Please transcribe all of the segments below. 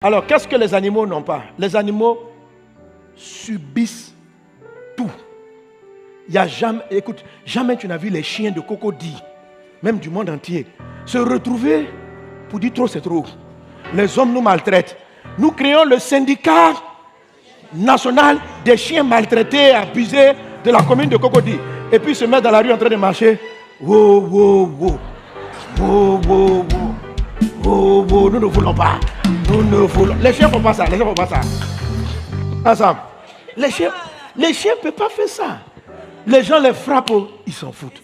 Alors, qu'est-ce que les animaux n'ont pas? Les animaux subissent tout. Il y a jamais, écoute, jamais tu n'as vu les chiens de Cocody, même du monde entier, se retrouver pour dire trop c'est trop. Les hommes nous maltraitent. Nous créons le syndicat national des chiens maltraités, abusés de la commune de Cocody. Et puis ils se mettent dans la rue en train de marcher. Wow, wow, wow. Wow, wow, wow. Wow, wow. Nous ne voulons pas. Nous ne voulons. Les chiens ne font pas ça. Les chiens ne font pas ça. Ensemble. Les chiens ne peuvent pas faire ça. Les gens les frappent, ils s'en foutent.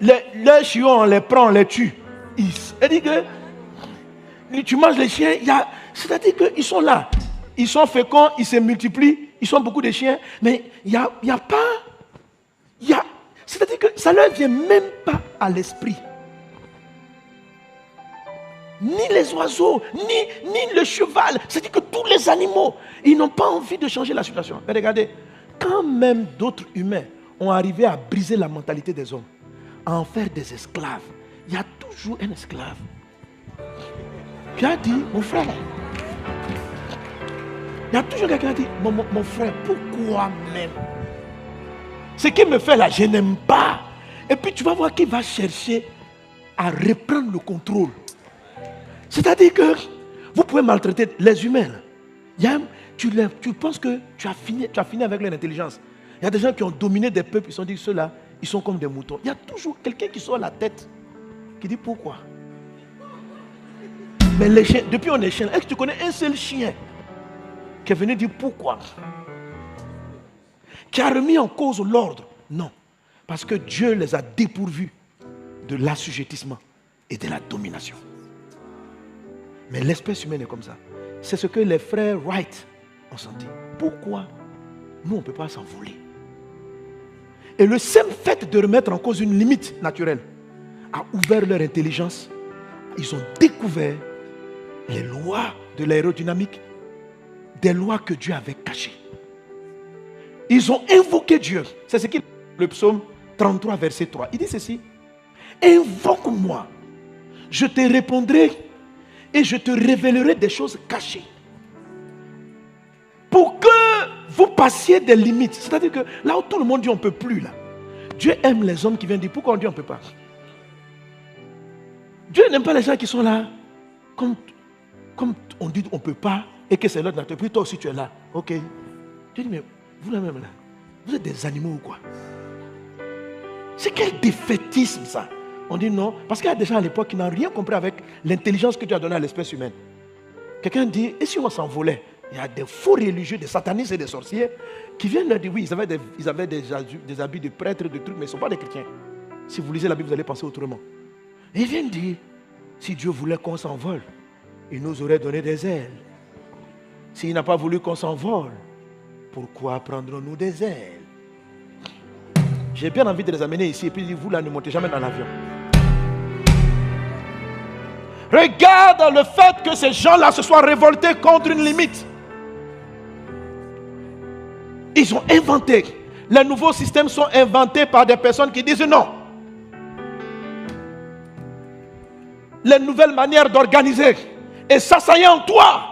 Les chiots, on les prend, on les tue. C'est-à-dire que tu manges les chiens, c'est-à-dire qu'ils sont là. Ils sont féconds, ils se multiplient, ils sont beaucoup de chiens, mais il n'y a pas... c'est-à-dire que ça ne leur vient même pas à l'esprit. Ni les oiseaux, ni le cheval. C'est-à-dire que tous les animaux, ils n'ont pas envie de changer la situation. Mais regardez, quand même d'autres humains ont arrivé à briser la mentalité des hommes, à en faire des esclaves, il y a toujours un esclave qui a dit, mon frère, il y a toujours quelqu'un qui a dit, mon frère, pourquoi même? Ce qui me fait là, je n'aime pas. Et puis tu vas voir qu'il va chercher à reprendre le contrôle. C'est-à-dire que vous pouvez maltraiter les humains. Tu penses que tu as fini avec leur intelligence. Il y a des gens qui ont dominé des peuples, ils se sont dit ceux-là, ils sont comme des moutons. Il y a toujours quelqu'un qui sort la tête, qui dit pourquoi. Mais les chiens, depuis on est chien, est-ce que tu connais un seul chien qui est venu dire pourquoi? Qui a remis en cause l'ordre? Non. Parce que Dieu les a dépourvus de l'assujettissement et de la domination. Mais l'espèce humaine est comme ça. C'est ce que les frères Wright ont senti. Pourquoi nous on ne peut pas s'envoler? Et le simple fait de remettre en cause une limite naturelle a ouvert leur intelligence. Ils ont découvert les lois de l'aérodynamique, des lois que Dieu avait cachées. Ils ont invoqué Dieu. C'est ce qu'il dit le psaume 33, verset 3. Il dit ceci: invoque-moi, je te répondrai et je te révélerai des choses cachées. Pour que vous passiez des limites. C'est-à-dire que là où tout le monde dit on ne peut plus, là, Dieu aime les hommes qui viennent dire pourquoi on dit on ne peut pas. Dieu n'aime pas les gens qui sont là comme on dit on ne peut pas et que c'est l'autre nature. Puis toi aussi tu es là. Ok. Dieu dit mais vous là même là, vous êtes des animaux ou quoi? C'est quel défaitisme ça? On dit non, parce qu'il y a des gens à l'époque qui n'ont rien compris avec l'intelligence que Dieu a donnée à l'espèce humaine. Quelqu'un dit, et si on s'envolait? Il y a des faux religieux, des satanistes et des sorciers qui viennent leur dire, oui, ils avaient des habits de prêtres, de trucs, mais ils ne sont pas des chrétiens. Si vous lisez la Bible, vous allez penser autrement. Et ils viennent dire, si Dieu voulait qu'on s'envole, il nous aurait donné des ailes. S'il n'a pas voulu qu'on s'envole, pourquoi prendrons-nous des ailes? J'ai bien envie de les amener ici et puis vous là ne montez jamais dans l'avion. Regarde le fait que ces gens-là se soient révoltés contre une limite. Ils ont inventé. Les nouveaux systèmes sont inventés par des personnes qui disent non. Les nouvelles manières d'organiser. Et ça y est en toi.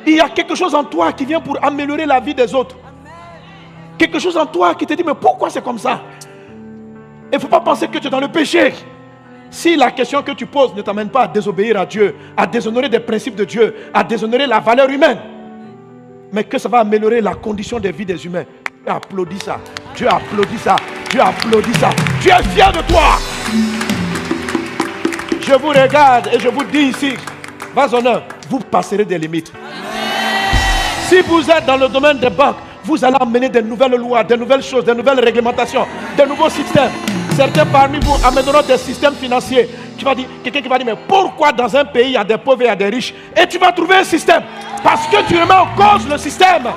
Il y a quelque chose en toi qui vient pour améliorer la vie des autres. Quelque chose en toi qui te dit mais pourquoi c'est comme ça? Il ne faut pas penser que tu es dans le péché. Si la question que tu poses ne t'amène pas à désobéir à Dieu, à déshonorer des principes de Dieu, à déshonorer la valeur humaine, mais que ça va améliorer la condition de vie des humains, Dieu applaudit ça. Dieu applaudit ça. Dieu applaudit ça. Dieu est fier de toi. Je vous regarde et je vous dis ici, vas honneur, vous passerez des limites. Si vous êtes dans le domaine des banques, vous allez amener de nouvelles lois, de nouvelles choses, de nouvelles réglementations, de nouveaux systèmes. Certains parmi vous amèneront des systèmes financiers. Quelqu'un qui va dire, mais pourquoi dans un pays il y a des pauvres et il y a des riches? Et tu vas trouver un système. Parce que tu remets en cause le système.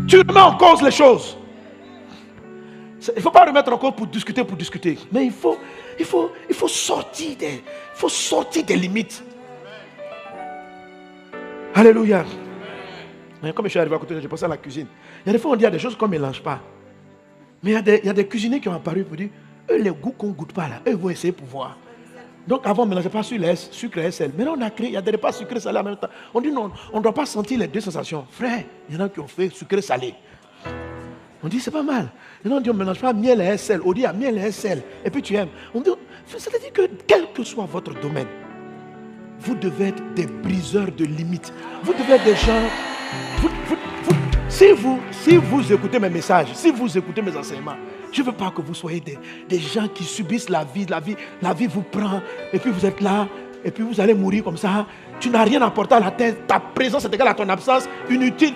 Tu remets en cause les choses. Il ne faut pas remettre en cause pour discuter. Mais il faut sortir des limites. Alléluia. Comme je suis arrivé à côté, j'ai pensé à la cuisine. Il y a des fois on dit des choses qu'on ne mélange pas. Mais il y a des cuisiniers qui ont apparu pour dire, eux les goûts qu'on ne goûte pas là, eux vont essayer pour voir. Donc avant, on ne mélangeait pas sur les sucre et sel. Maintenant, on a créé, il y a des repas sucrés et salés en même temps. On dit non, on ne doit pas sentir les deux sensations. Frère, il y en a qui ont fait sucré salé. On dit c'est pas mal. Maintenant, on dit on ne mélange pas miel et sel. On dit miel et sel. Et puis tu aimes. On dit, c'est-à-dire que quel que soit votre domaine, vous devez être des briseurs de limites. Vous devez être des gens. Si vous écoutez mes messages, si vous écoutez mes enseignements, je ne veux pas que vous soyez des gens qui subissent la vie. La vie vous prend et puis vous êtes là et puis vous allez mourir comme ça. Tu n'as rien apporté à la terre. Ta présence est égale à ton absence, inutile.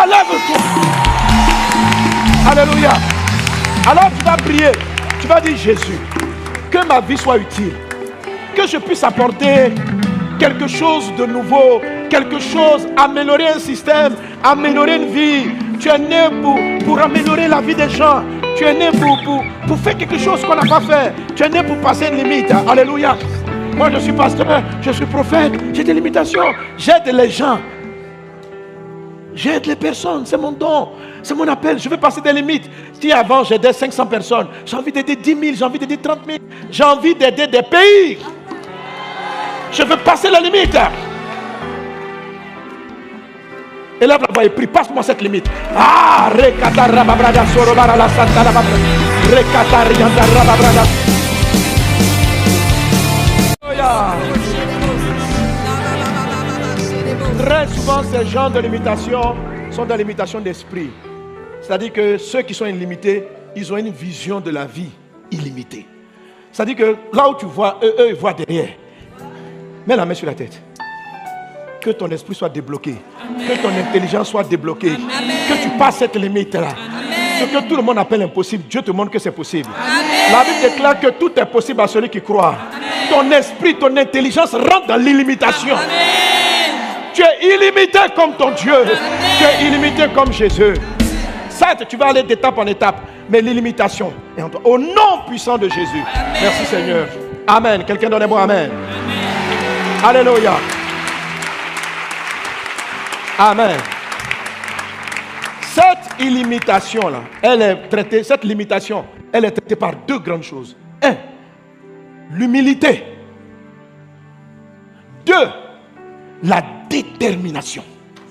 Lève-toi. Alléluia. Alors tu vas prier. Tu vas dire Jésus, que ma vie soit utile. Que je puisse apporter quelque chose de nouveau. Quelque chose, améliorer un système, améliorer une vie. Tu es né pour améliorer la vie des gens. Tu es né pour faire quelque chose qu'on n'a pas fait. Tu es né pour passer une limite. Alléluia. Moi je suis pasteur, je suis prophète. J'ai des limitations. J'aide les gens. J'aide les personnes. C'est mon don. C'est mon appel. Je veux passer des limites. Si avant j'aidais 500 personnes, j'ai envie d'aider 10 000, j'ai envie d'aider 30 000. J'ai envie d'aider des pays. Je veux passer la limite. Élève la voix et prie, passe-moi cette limite. Rekata rababrada sorobara la santa rababra. Rekata rianda rababrada. Très souvent, ces gens de limitation sont des limitations d'esprit. C'est-à-dire que ceux qui sont illimités, ils ont une vision de la vie illimitée. C'est-à-dire que là où tu vois, eux ils voient derrière. Mets la main sur la tête. Que ton esprit soit débloqué. Amen. Que ton intelligence soit débloquée. Amen. Que tu passes cette limite-là. Ce que tout le monde appelle impossible, Dieu te montre que c'est possible. Amen. La Bible déclare que tout est possible à celui qui croit. Amen. Ton esprit, ton intelligence rentre dans l'illimitation. Amen. Tu es illimité comme ton Dieu. Amen. Tu es illimité comme Jésus. Certes, tu vas aller d'étape en étape, mais l'illimitation est en toi. Au nom puissant de Jésus. Amen. Merci Seigneur. Amen. Quelqu'un donne-moi Amen. Amen. Alléluia. Amen. Cette illimitation-là, elle est traitée, cette limitation, elle est traitée par deux grandes choses. 1, l'humilité. 2, la détermination.